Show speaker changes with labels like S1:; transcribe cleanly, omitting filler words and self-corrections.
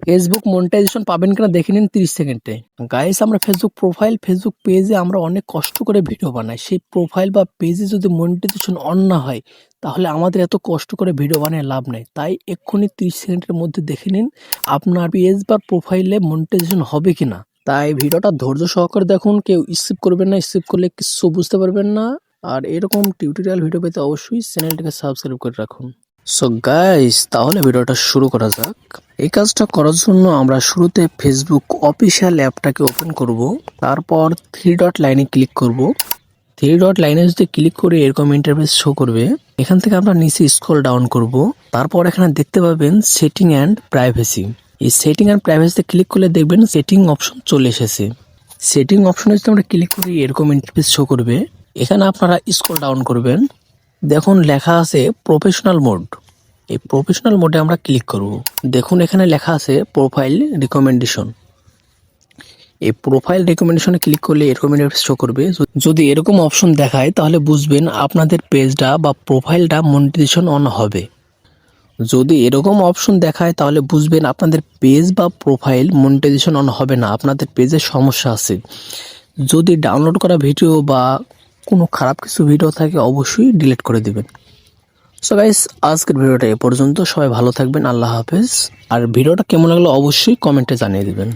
S1: Facebook monetization পাবেন কিনা দেখে নিন 30 সেকেন্ডে। গাইস, আমরা ফেসবুক প্রোফাইল, ফেসবুক পেজে আমরা অনেক কষ্ট করে ভিডিও বানাই। সেই প্রোফাইল বা পেজে যদি মনিটাইজেশন অন না হয়, তাহলে আমাদের এত কষ্ট করে ভিডিও বানিয়ে লাভ নেই। তাই এক্ষুনি 30 সেকেন্ডের মধ্যে দেখে নিন আপনার পেজ বা প্রোফাইলে মনিটাইজেশন হবে কিনা। তাই ভিডিওটা ধৈর্য সহকারে দেখুন, কেউ স্কিপ করবেন না, স্কিপ করলে কিছু বুঝতে পারবেন না। আর এরকম টিউটোরিয়াল ভিডিও পেতে অবশ্যই চ্যানেলটিকে সাবস্ক্রাইব করে রাখুন। সো গাইস, তাহলে ভিডিওটা শুরু করা যাক। এই কাজটা করার জন্য আমরা শুরুতে ফেসবুক অফিসিয়াল অ্যাপটাকে ওপেন করব। তারপর 3 ডট লাইনে ক্লিক করব। 3 ডট লাইনে যদি ক্লিক করে এরকম ইন্টারফেস শো করবে। এখান থেকে আমরা নিচে স্ক্রল ডাউন করব। তারপর এখানে দেখতে পাবেন সেটিং অ্যান্ড প্রাইভেসি। এই সেটিং অ্যান্ড প্রাইভেসিতে ক্লিক করলে দেখবেন সেটিং অপশন চলে এসেছে। সেটিং অপশনে যদি আমরা ক্লিক করি এরকম ইন্টারফেস শো করবে। এখানে আপনারা স্ক্রল ডাউন করবেন, দেখুন লেখা আছে প্রফেশনাল মোড। এই প্রফেশনাল মোডে আমরা ক্লিক করব। দেখুন এখানে লেখা আছে প্রোফাইল রিকমেন্ডেশন। এই প্রোফাইল রিকমেন্ডেশনে ক্লিক করলে এরকম ইন্টারফেস শো করবে। যদি এরকম অপশন দেখায় তাহলে বুঝবেন আপনাদের পেজটা বা প্রোফাইলটা মনিটাইজেশন অন হবে। যদি এরকম অপশন দেখায় তাহলে বুঝবেন আপনাদের পেজ বা প্রোফাইল মনিটাইজেশন অন হবে না, আপনাদের পেজে সমস্যা আছে। যদি ডাউনলোড করা ভিডিও বা কোনো খারাপ কিছু ভিডিও থাকে অবশ্যই ডিলিট করে দিবেন। সো গাইস, আজকের ভিডিওটা এ পর্যন্ত। সবাই ভালো থাকবেন, আল্লাহ হাফেজ। আর ভিডিওটা কেমন লাগলো অবশ্যই কমেন্টে জানিয়ে দিবেন।